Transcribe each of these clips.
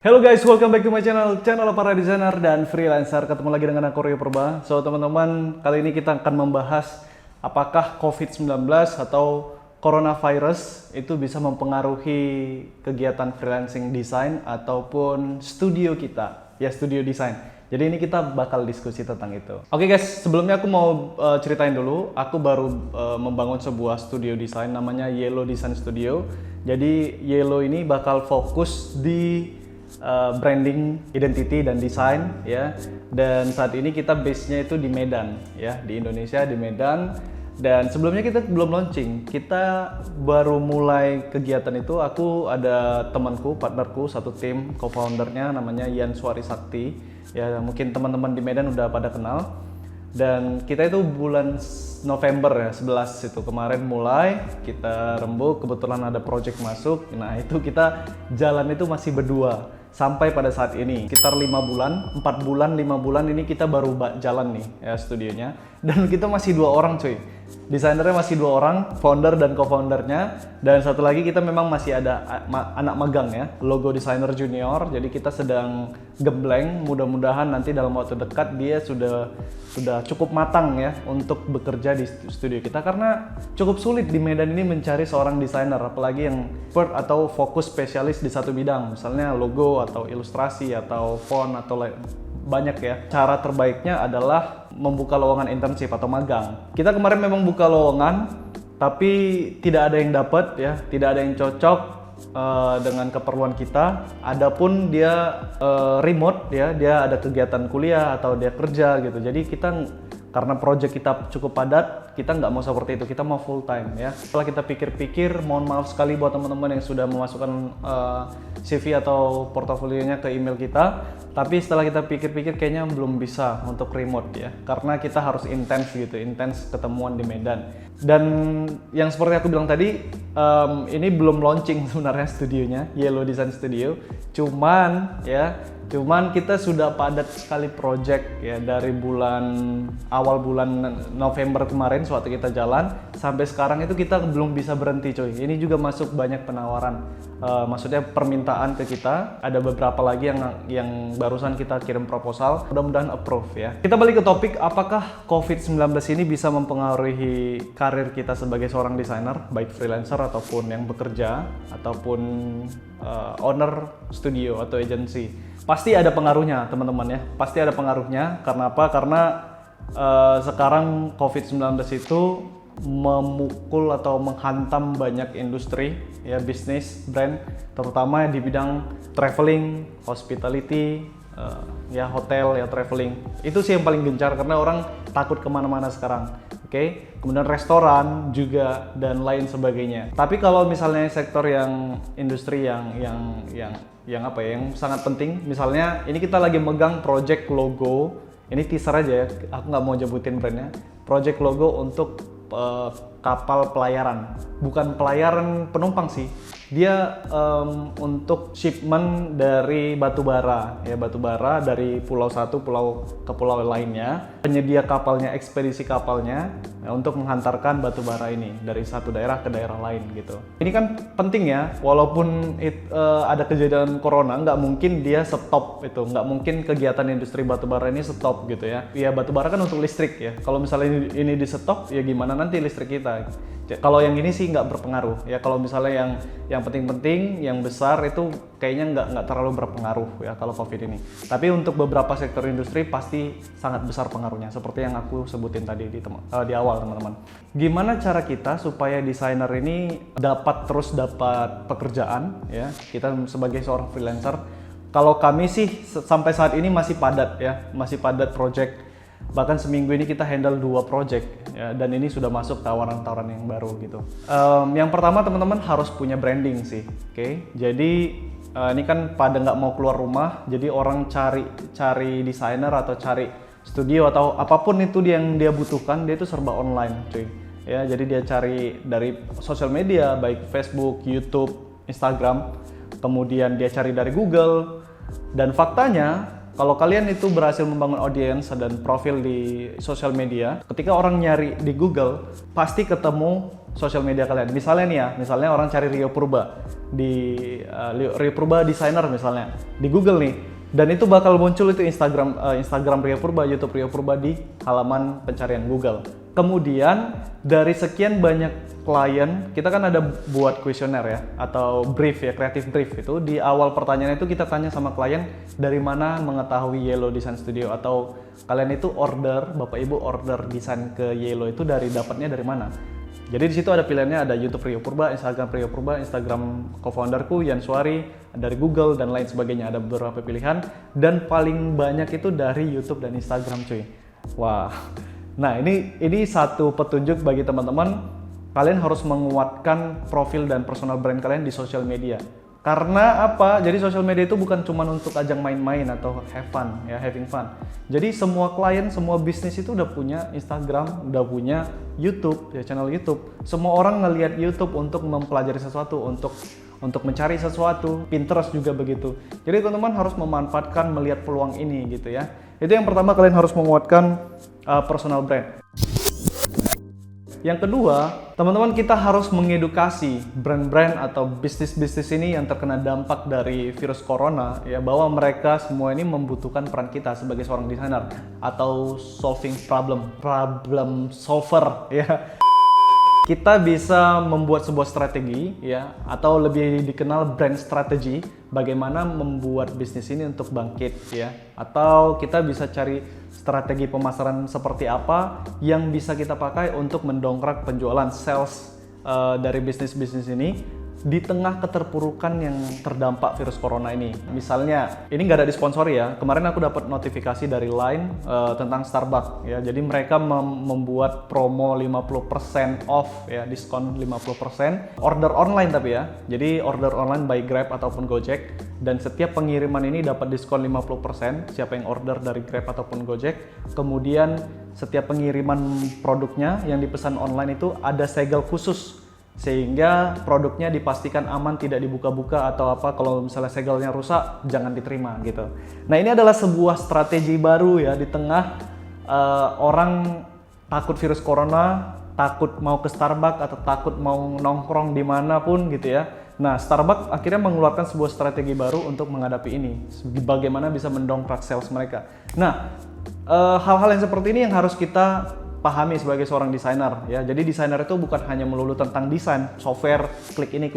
Hello guys, welcome back to my channel para designer dan freelancer. Ketemu lagi dengan aku Rio Purba. So teman-teman, kali ini kita akan membahas apakah COVID-19 atau coronavirus itu bisa mempengaruhi kegiatan freelancing desain ataupun studio kita, ya studio desain. Jadi ini kita bakal diskusi tentang itu. Oke guys, sebelumnya aku mau ceritain dulu. Aku baru membangun sebuah studio desain namanya Yellow Design Studio. Jadi Yellow ini bakal fokus di branding, identity dan desain ya. Dan saat ini kita base-nya itu di Medan ya, di Indonesia di Medan. Dan sebelumnya kita belum launching. Kita baru mulai kegiatan itu. Aku ada temanku, partnerku, satu tim, co-foundernya namanya Yan Suari Sakti. Ya, mungkin teman-teman di Medan udah pada kenal. Dan kita itu bulan November ya, 11 itu kemarin mulai kita rembuk, kebetulan ada project masuk. Nah, itu kita jalan itu masih berdua sampai pada saat ini sekitar 5 bulan, 4 bulan, 5 bulan ini kita baru jalan nih ya studionya. Dan kita masih 2 orang cuy, desainernya masih 2 orang, founder dan co-foundernya. Dan satu lagi kita memang masih ada anak magang ya, logo designer junior. Jadi kita sedang gembleng, mudah-mudahan nanti dalam waktu dekat dia sudah cukup matang ya untuk bekerja di studio kita. Karena cukup sulit di Medan ini mencari seorang desainer, apalagi yang expert atau fokus spesialis di satu bidang, misalnya logo atau ilustrasi atau font atau banyak ya. Cara terbaiknya adalah membuka lowongan internship atau magang. Kita kemarin memang buka lowongan, tapi tidak ada yang dapat ya, tidak ada yang cocok dengan keperluan kita. Adapun dia remote ya, dia ada kegiatan kuliah atau dia kerja gitu. Jadi kita karena project kita cukup padat, kita nggak mau seperti itu, kita mau full time ya. Setelah kita pikir-pikir, mohon maaf sekali buat teman-teman yang sudah memasukkan CV atau portofolionya ke email kita. Tapi setelah kita pikir-pikir kayaknya belum bisa untuk remote ya, karena kita harus intens gitu, intens ketemuan di Medan. Dan yang seperti aku bilang tadi, ini belum launching sebenarnya studionya, Yellow Design Studio. Cuman kita sudah padat sekali project ya, dari awal bulan November kemarin suatu kita jalan sampai sekarang itu kita belum bisa berhenti coy. Ini juga masuk banyak penawaran, maksudnya permintaan ke kita. Ada beberapa lagi yang barusan kita kirim proposal, mudah-mudahan approve ya. Kita balik ke topik, apakah COVID-19 ini bisa mempengaruhi karir kita sebagai seorang desainer, baik freelancer ataupun yang bekerja ataupun owner studio atau agency. Pasti ada pengaruhnya teman-teman ya, pasti ada pengaruhnya. Karena apa? Karena sekarang COVID-19 itu memukul atau menghantam banyak industri ya, bisnis, brand, terutama di bidang traveling, hospitality, ya hotel ya, traveling. Itu sih yang paling gencar karena orang takut kemana-mana sekarang. Oke, kemudian restoran juga dan lain sebagainya. Tapi kalau misalnya sektor yang industri yang sangat penting, misalnya ini kita lagi megang project logo, ini teaser aja ya, aku nggak mau nyebutin brandnya. Project logo untuk kapal pelayaran, bukan pelayaran penumpang sih, dia untuk shipment dari batubara ya, batubara dari pulau satu ke pulau lainnya. Penyedia kapalnya, ekspedisi kapalnya ya, untuk menghantarkan batubara ini dari satu daerah ke daerah lain gitu. Ini kan penting ya, walaupun ada kejadian corona, nggak mungkin dia stop itu, nggak mungkin kegiatan industri batubara ini stop gitu ya. Ya batubara kan untuk listrik ya, kalau misalnya ini di stop ya gimana nanti listrik kita. Kalau yang ini sih nggak berpengaruh ya. Kalau misalnya yang penting-penting, yang besar itu kayaknya nggak terlalu berpengaruh ya kalau COVID ini. Tapi untuk beberapa sektor industri pasti sangat besar pengaruhnya, seperti yang aku sebutin tadi di awal teman-teman. Gimana cara kita supaya desainer ini dapat pekerjaan ya, kita sebagai seorang freelancer? Kalau kami sih sampai saat ini masih padat ya, masih padat project. Bahkan seminggu ini kita handle 2 project ya, dan ini sudah masuk tawaran-tawaran yang baru gitu. Yang pertama teman-teman harus punya branding sih, oke? Jadi ini kan pada nggak mau keluar rumah, jadi orang cari desainer atau cari studio atau apapun itu yang dia butuhkan, dia itu serba online cuy. Ya, jadi dia cari dari sosial media, baik Facebook, YouTube, Instagram, kemudian dia cari dari Google. Dan faktanya, kalau kalian itu berhasil membangun audiens dan profil di sosial media, ketika orang nyari di Google, pasti ketemu sosial media kalian. Misalnya nih ya, misalnya orang cari Rio Purba di Rio Purba designer misalnya di Google nih, dan itu bakal muncul itu Instagram Rio Purba, YouTube Rio Purba di halaman pencarian Google. Kemudian dari sekian banyak klien, kita kan ada buat kuesioner ya, atau brief ya, creative brief itu. Di awal pertanyaan itu kita tanya sama klien dari mana mengetahui Yellow Design Studio, atau kalian itu order, Bapak Ibu order desain ke Yellow itu dapatnya dari mana. Jadi di situ ada pilihannya, ada YouTube Rio Purba, Instagram Rio Purba, Instagram co-founderku Yan Suari, dari Google dan lain sebagainya, ada beberapa pilihan, dan paling banyak itu dari YouTube dan Instagram cuy. Wah. Nah, ini satu petunjuk bagi teman-teman, kalian harus menguatkan profil dan personal brand kalian di sosial media. Karena apa? Jadi sosial media itu bukan cuma untuk ajang main-main atau having fun. Jadi semua klien, semua bisnis itu udah punya Instagram, udah punya YouTube, ya channel YouTube. Semua orang ngelihat YouTube untuk mempelajari sesuatu, untuk mencari sesuatu. Pinterest juga begitu. Jadi teman-teman harus memanfaatkan, melihat peluang ini gitu ya. Itu yang pertama, kalian harus menguatkan personal brand. Yang kedua, teman-teman, kita harus mengedukasi brand-brand atau bisnis-bisnis ini yang terkena dampak dari virus corona ya, bahwa mereka semua ini membutuhkan peran kita sebagai seorang desainer atau solving problem solver ya. Kita bisa membuat sebuah strategi ya, atau lebih dikenal brand strategy, bagaimana membuat bisnis ini untuk bangkit ya. Atau kita bisa cari strategi pemasaran seperti apa yang bisa kita pakai untuk mendongkrak penjualan sales dari bisnis-bisnis ini di tengah keterpurukan yang terdampak virus corona ini. Misalnya, ini nggak ada disponsori ya. Kemarin aku dapat notifikasi dari Line tentang Starbucks ya. Jadi mereka membuat promo 50% off ya, diskon 50%. Order online tapi ya. Jadi order online by Grab ataupun Gojek, dan setiap pengiriman ini dapat diskon 50% siapa yang order dari Grab ataupun Gojek. Kemudian setiap pengiriman produknya yang dipesan online itu ada segel khusus, sehingga produknya dipastikan aman, tidak dibuka-buka atau apa. Kalau misalnya segelnya rusak, jangan diterima gitu. Nah, ini adalah sebuah strategi baru ya, di tengah orang takut virus corona, takut mau ke Starbucks atau takut mau nongkrong dimanapun gitu ya. Nah, Starbucks akhirnya mengeluarkan sebuah strategi baru untuk menghadapi ini, bagaimana bisa mendongkrak sales mereka. Nah, hal-hal yang seperti ini yang harus kita pahami sebagai seorang desainer ya. Jadi desainer itu bukan hanya melulu tentang desain, software, klik ini,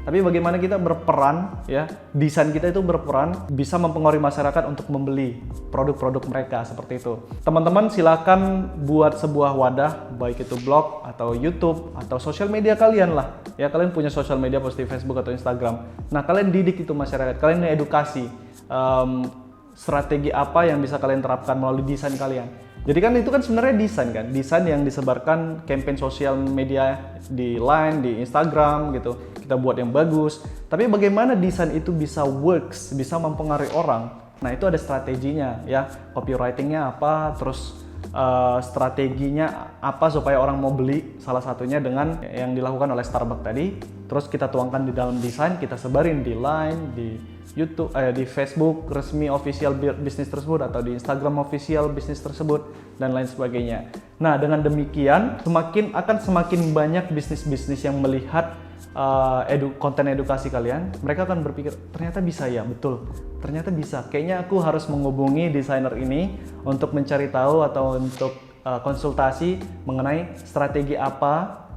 tapi bagaimana kita berperan ya, desain kita itu berperan bisa mempengaruhi masyarakat untuk membeli produk-produk mereka seperti itu. Teman-teman silakan buat sebuah wadah, baik itu blog atau YouTube atau sosial media kalian lah. Ya, kalian punya sosial media pasti Facebook atau Instagram. Nah, kalian didik itu masyarakat, kalian edukasi strategi apa yang bisa kalian terapkan melalui desain kalian. Jadi kan itu kan sebenarnya desain yang disebarkan campaign sosial media di Line, di Instagram gitu. Kita buat yang bagus. Tapi bagaimana desain itu bisa works, bisa mempengaruhi orang? Nah, itu ada strateginya ya. Copywritingnya apa, terus strateginya apa supaya orang mau beli. Salah satunya dengan yang dilakukan oleh Starbucks tadi. Terus kita tuangkan di dalam desain, kita sebarin di Line, di YouTube, di Facebook resmi official bisnis tersebut atau di Instagram official bisnis tersebut dan lain sebagainya. Nah, dengan demikian semakin banyak bisnis-bisnis yang melihat konten edukasi kalian, mereka akan berpikir ternyata bisa ya, betul, ternyata bisa. Kayaknya aku harus menghubungi desainer ini untuk mencari tahu atau untuk konsultasi mengenai strategi apa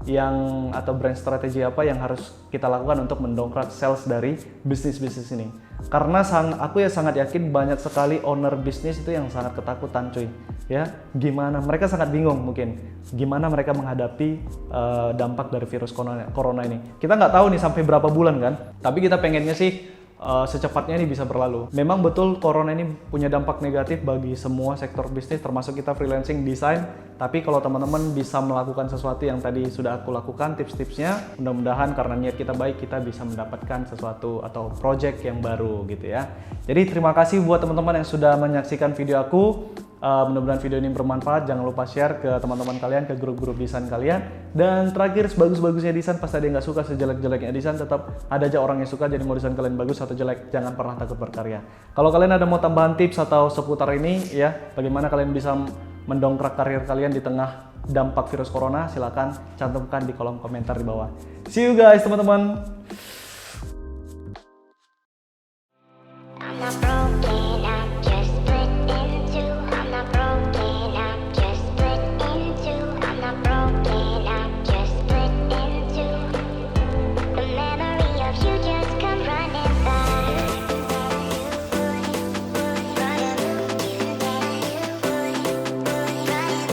atau brand strategi apa yang harus kita lakukan untuk mendongkrak sales dari bisnis-bisnis ini. Karena aku sangat yakin banyak sekali owner bisnis itu yang sangat ketakutan cuy. Ya, gimana? Mereka sangat bingung mungkin. Gimana mereka menghadapi dampak dari virus corona ini. Kita nggak tahu nih sampai berapa bulan kan. Tapi kita pengennya sih secepatnya ini bisa berlalu. Memang betul corona ini punya dampak negatif bagi semua sektor bisnis, termasuk kita freelancing desain. Tapi kalau teman-teman bisa melakukan sesuatu yang tadi sudah aku lakukan, tips-tipsnya, mudah-mudahan karena niat kita baik, kita bisa mendapatkan sesuatu atau project yang baru gitu ya. Jadi terima kasih buat teman-teman yang sudah menyaksikan video aku. Mudah-mudahan video ini bermanfaat. Jangan lupa share ke teman-teman kalian, ke grup-grup desain kalian. Dan terakhir, sebagus-bagusnya desain pasti ada yang nggak suka, sejelek-jeleknya desain tetap ada aja orang yang suka. Jadi mau desain kalian bagus atau jelek, jangan pernah takut berkarya. Kalau kalian ada mau tambahan tips atau seputar ini ya, bagaimana kalian bisa mendongkrak karir kalian di tengah dampak virus corona, silakan cantumkan di kolom komentar di bawah. See you guys teman-teman. I'm a pro.